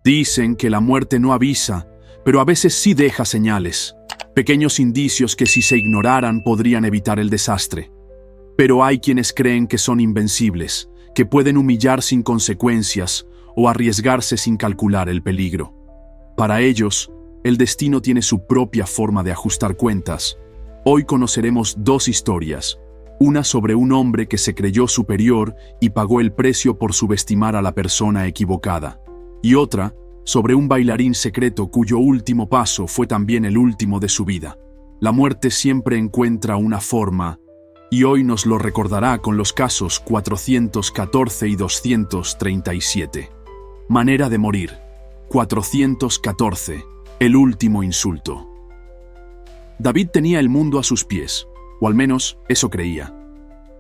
Dicen que la muerte no avisa, pero a veces sí deja señales. Pequeños indicios que si se ignoraran podrían evitar el desastre. Pero hay quienes creen que son invencibles, que pueden humillar sin consecuencias o arriesgarse sin calcular el peligro. Para ellos, el destino tiene su propia forma de ajustar cuentas. Hoy conoceremos dos historias, una sobre un hombre que se creyó superior y pagó el precio por subestimar a la persona equivocada, y otra sobre un bailarín secreto cuyo último paso fue también el último de su vida. La muerte siempre encuentra una forma, y hoy nos lo recordará con los casos 414 y 237. Manera de morir. 414. El último insulto. David tenía el mundo a sus pies, o al menos eso creía.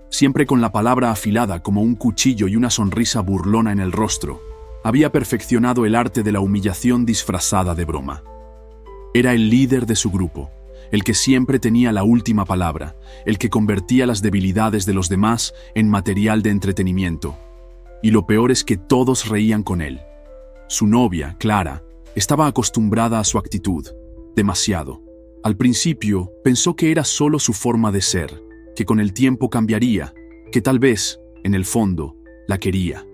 Siempre con la palabra afilada como un cuchillo y una sonrisa burlona en el rostro, había perfeccionado el arte de la humillación disfrazada de broma. Era el líder de su grupo, el que siempre tenía la última palabra, el que convertía las debilidades de los demás en material de entretenimiento. Y lo peor es que todos reían con él. Su novia, Clara, estaba acostumbrada a su actitud, demasiado. Al principio pensó que era solo su forma de ser, que con el tiempo cambiaría, que tal vez, en el fondo, la quería.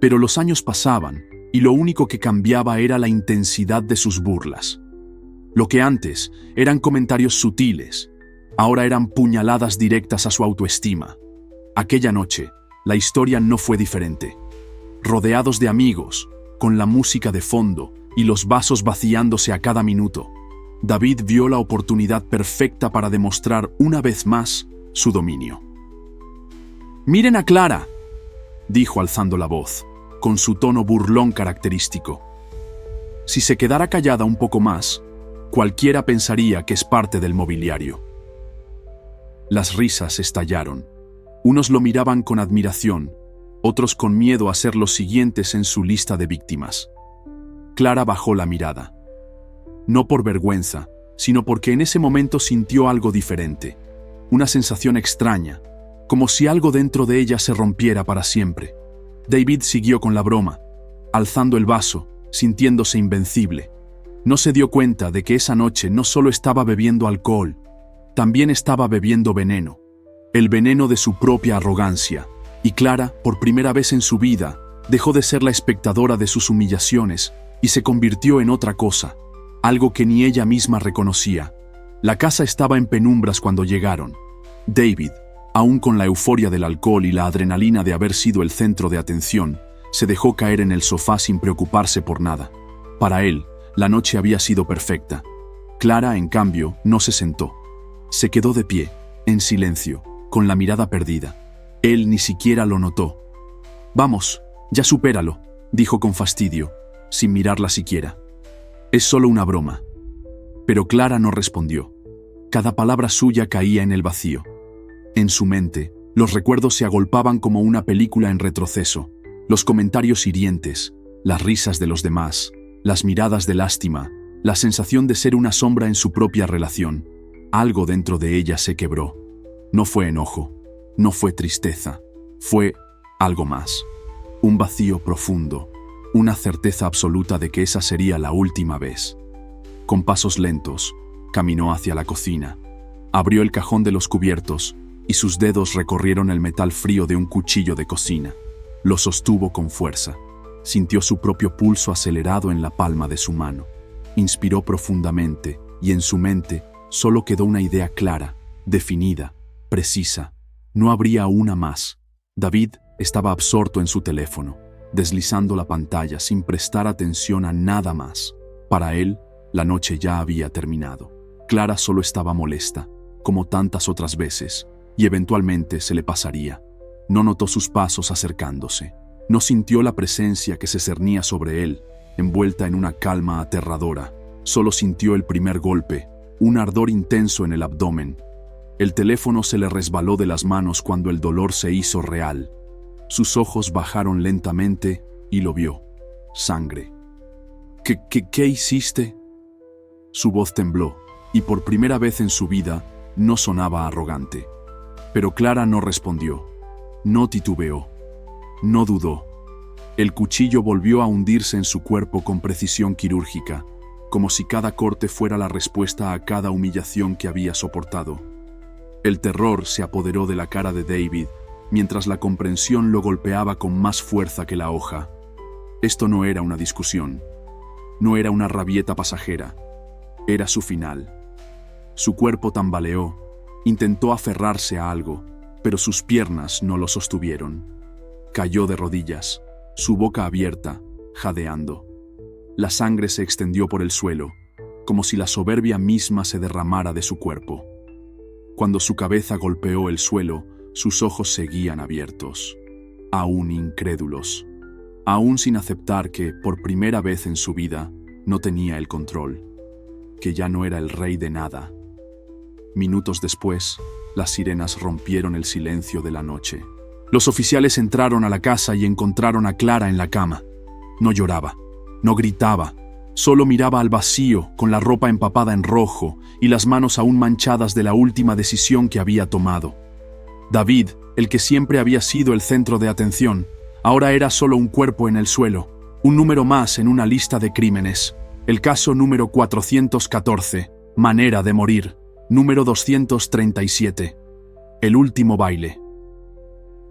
Pero los años pasaban, y lo único que cambiaba era la intensidad de sus burlas. Lo que antes eran comentarios sutiles, ahora eran puñaladas directas a su autoestima. Aquella noche, la historia no fue diferente. Rodeados de amigos, con la música de fondo y los vasos vaciándose a cada minuto, David vio la oportunidad perfecta para demostrar una vez más su dominio. «Miren a Clara», dijo alzando la voz, con su tono burlón característico. Si se quedara callada un poco más, cualquiera pensaría que es parte del mobiliario. Las risas estallaron. Unos lo miraban con admiración, otros con miedo a ser los siguientes en su lista de víctimas. Clara bajó la mirada. No por vergüenza, sino porque en ese momento sintió algo diferente, una sensación extraña, como si algo dentro de ella se rompiera para siempre. David siguió con la broma, alzando el vaso, sintiéndose invencible. No se dio cuenta de que esa noche no solo estaba bebiendo alcohol, también estaba bebiendo veneno, el veneno de su propia arrogancia, y Clara, por primera vez en su vida, dejó de ser la espectadora de sus humillaciones y se convirtió en otra cosa, algo que ni ella misma reconocía. La casa estaba en penumbras cuando llegaron. David, aún con la euforia del alcohol y la adrenalina de haber sido el centro de atención, se dejó caer en el sofá sin preocuparse por nada. Para él, la noche había sido perfecta. Clara, en cambio, no se sentó. Se quedó de pie, en silencio, con la mirada perdida. Él ni siquiera lo notó. «Vamos, ya supéralo», dijo con fastidio, sin mirarla siquiera. «Es solo una broma». Pero Clara no respondió. Cada palabra suya caía en el vacío. En su mente, los recuerdos se agolpaban como una película en retroceso. Los comentarios hirientes, las risas de los demás, las miradas de lástima, la sensación de ser una sombra en su propia relación. Algo dentro de ella se quebró. No fue enojo, no fue tristeza, fue algo más. Un vacío profundo, una certeza absoluta de que esa sería la última vez. Con pasos lentos, caminó hacia la cocina. Abrió el cajón de los cubiertos y sus dedos recorrieron el metal frío de un cuchillo de cocina. Lo sostuvo con fuerza. Sintió su propio pulso acelerado en la palma de su mano. Inspiró profundamente y en su mente solo quedó una idea clara, definida, precisa. No habría una más. David estaba absorto en su teléfono, deslizando la pantalla sin prestar atención a nada más. Para él, la noche ya había terminado. Clara solo estaba molesta, como tantas otras veces, y eventualmente se le pasaría. No notó sus pasos acercándose. No sintió la presencia que se cernía sobre él, envuelta en una calma aterradora. Solo sintió el primer golpe, un ardor intenso en el abdomen. El teléfono se le resbaló de las manos cuando el dolor se hizo real. Sus ojos bajaron lentamente y lo vio. Sangre. ¿Qué hiciste? Su voz tembló, y por primera vez en su vida no sonaba arrogante. Pero Clara no respondió. No titubeó. No dudó. El cuchillo volvió a hundirse en su cuerpo con precisión quirúrgica, como si cada corte fuera la respuesta a cada humillación que había soportado. El terror se apoderó de la cara de David, mientras la comprensión lo golpeaba con más fuerza que la hoja. Esto no era una discusión, no era una rabieta pasajera, era su final. Su cuerpo tambaleó, intentó aferrarse a algo, pero sus piernas no lo sostuvieron. Cayó de rodillas, su boca abierta, jadeando. La sangre se extendió por el suelo, como si la soberbia misma se derramara de su cuerpo. Cuando su cabeza golpeó el suelo, sus ojos seguían abiertos, aún incrédulos, aún sin aceptar que, por primera vez en su vida, no tenía el control, que ya no era el rey de nada. Minutos después, las sirenas rompieron el silencio de la noche. Los oficiales entraron a la casa y encontraron a Clara en la cama. No lloraba, no gritaba, solo miraba al vacío con la ropa empapada en rojo y las manos aún manchadas de la última decisión que había tomado. David, el que siempre había sido el centro de atención, ahora era solo un cuerpo en el suelo, un número más en una lista de crímenes. El caso número 414, manera de morir, número 237. El último baile.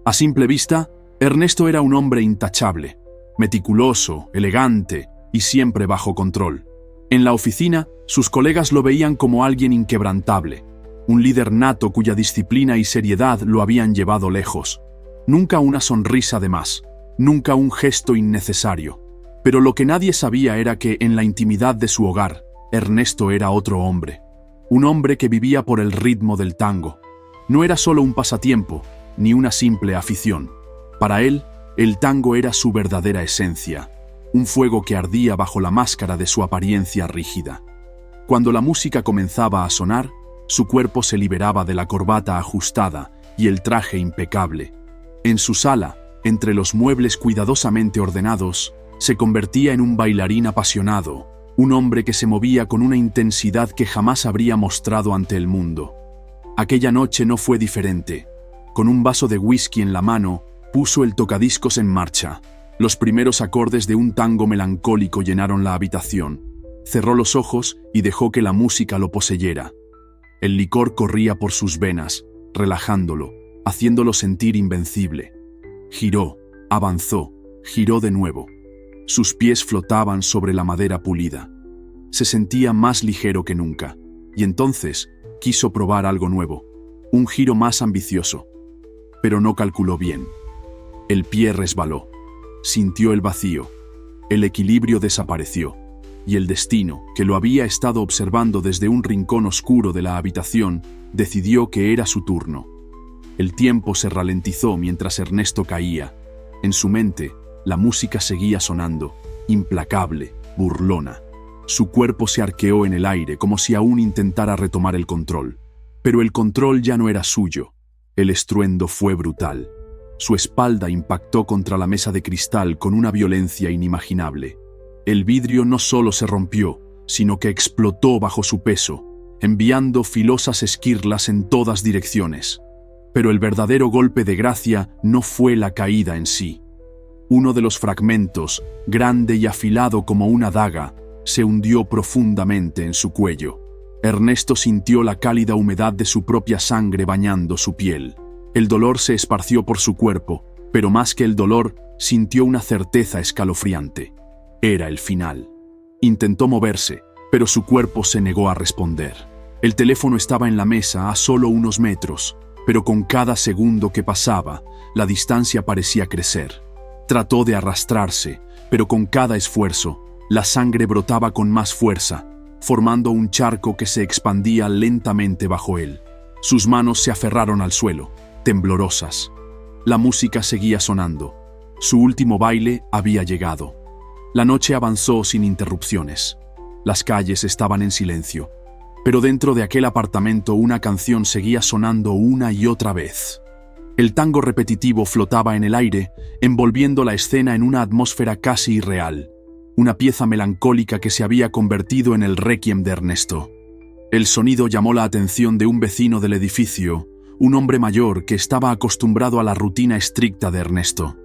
A simple vista, Ernesto era un hombre intachable, meticuloso, elegante y siempre bajo control. En la oficina, sus colegas lo veían como alguien inquebrantable, un líder nato cuya disciplina y seriedad lo habían llevado lejos. Nunca una sonrisa de más, nunca un gesto innecesario. Pero lo que nadie sabía era que, en la intimidad de su hogar, Ernesto era otro hombre. Un hombre que vivía por el ritmo del tango. No era solo un pasatiempo, ni una simple afición. Para él, el tango era su verdadera esencia, un fuego que ardía bajo la máscara de su apariencia rígida. Cuando la música comenzaba a sonar, su cuerpo se liberaba de la corbata ajustada y el traje impecable. En su sala, entre los muebles cuidadosamente ordenados, se convertía en un bailarín apasionado, un hombre que se movía con una intensidad que jamás habría mostrado ante el mundo. Aquella noche no fue diferente. Con un vaso de whisky en la mano, puso el tocadiscos en marcha. Los primeros acordes de un tango melancólico llenaron la habitación. Cerró los ojos y dejó que la música lo poseyera. El licor corría por sus venas, relajándolo, haciéndolo sentir invencible. Giró, avanzó, giró de nuevo. Sus pies flotaban sobre la madera pulida. Se sentía más ligero que nunca, y entonces quiso probar algo nuevo, un giro más ambicioso. Pero no calculó bien. El pie resbaló. Sintió el vacío. El equilibrio desapareció. Y el destino, que lo había estado observando desde un rincón oscuro de la habitación, decidió que era su turno. El tiempo se ralentizó mientras Ernesto caía. En su mente, la música seguía sonando, implacable, burlona. Su cuerpo se arqueó en el aire como si aún intentara retomar el control. Pero el control ya no era suyo. El estruendo fue brutal. Su espalda impactó contra la mesa de cristal con una violencia inimaginable. El vidrio no solo se rompió, sino que explotó bajo su peso, enviando filosas esquirlas en todas direcciones. Pero el verdadero golpe de gracia no fue la caída en sí. Uno de los fragmentos, grande y afilado como una daga, se hundió profundamente en su cuello. Ernesto sintió la cálida humedad de su propia sangre bañando su piel. El dolor se esparció por su cuerpo, pero más que el dolor, sintió una certeza escalofriante. Era el final. Intentó moverse, pero su cuerpo se negó a responder. El teléfono estaba en la mesa a solo unos metros, pero con cada segundo que pasaba, la distancia parecía crecer. Trató de arrastrarse, pero con cada esfuerzo, la sangre brotaba con más fuerza, formando un charco que se expandía lentamente bajo él. Sus manos se aferraron al suelo, temblorosas. La música seguía sonando. Su último baile había llegado. La noche avanzó sin interrupciones. Las calles estaban en silencio, pero dentro de aquel apartamento una canción seguía sonando una y otra vez. El tango repetitivo flotaba en el aire, envolviendo la escena en una atmósfera casi irreal, una pieza melancólica que se había convertido en el requiem de Ernesto. El sonido llamó la atención de un vecino del edificio, un hombre mayor que estaba acostumbrado a la rutina estricta de Ernesto.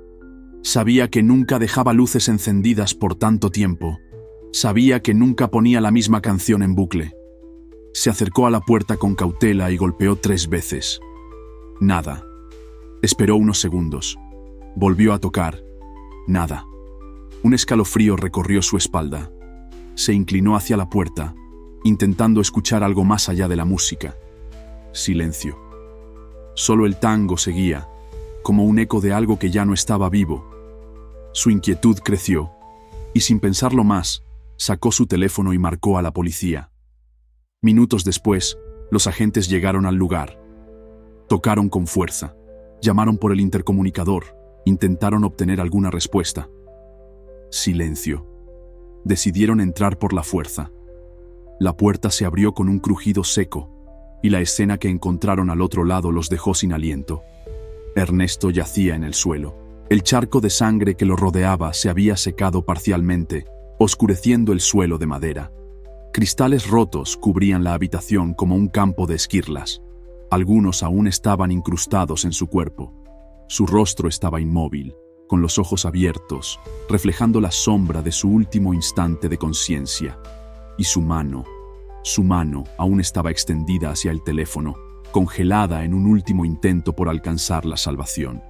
Sabía que nunca dejaba luces encendidas por tanto tiempo. Sabía que nunca ponía la misma canción en bucle. Se acercó a la puerta con cautela y golpeó 3 veces. Nada. Esperó unos segundos. Volvió a tocar. Nada. Un escalofrío recorrió su espalda. Se inclinó hacia la puerta, intentando escuchar algo más allá de la música. Silencio. Solo el tango seguía, como un eco de algo que ya no estaba vivo. Su inquietud creció, y sin pensarlo más, sacó su teléfono y marcó a la policía. Minutos después, los agentes llegaron al lugar. Tocaron con fuerza. Llamaron por el intercomunicador. Intentaron obtener alguna respuesta. Silencio. Decidieron entrar por la fuerza. La puerta se abrió con un crujido seco, y la escena que encontraron al otro lado los dejó sin aliento. Ernesto yacía en el suelo. El charco de sangre que lo rodeaba se había secado parcialmente, oscureciendo el suelo de madera. Cristales rotos cubrían la habitación como un campo de esquirlas. Algunos aún estaban incrustados en su cuerpo. Su rostro estaba inmóvil, con los ojos abiertos, reflejando la sombra de su último instante de conciencia. Y su mano aún estaba extendida hacia el teléfono, congelada en un último intento por alcanzar la salvación.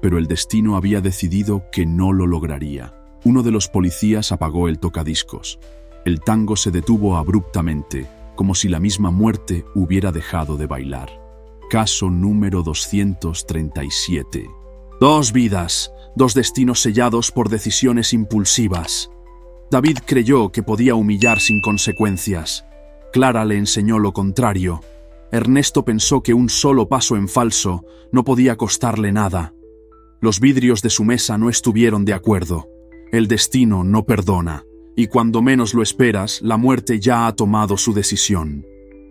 Pero el destino había decidido que no lo lograría. Uno de los policías apagó el tocadiscos. El tango se detuvo abruptamente, como si la misma muerte hubiera dejado de bailar. Caso número 237. 2 vidas, 2 destinos sellados por decisiones impulsivas. David creyó que podía humillar sin consecuencias. Clara le enseñó lo contrario. Ernesto pensó que un solo paso en falso no podía costarle nada. Los vidrios de su mesa no estuvieron de acuerdo. El destino no perdona, y cuando menos lo esperas, la muerte ya ha tomado su decisión.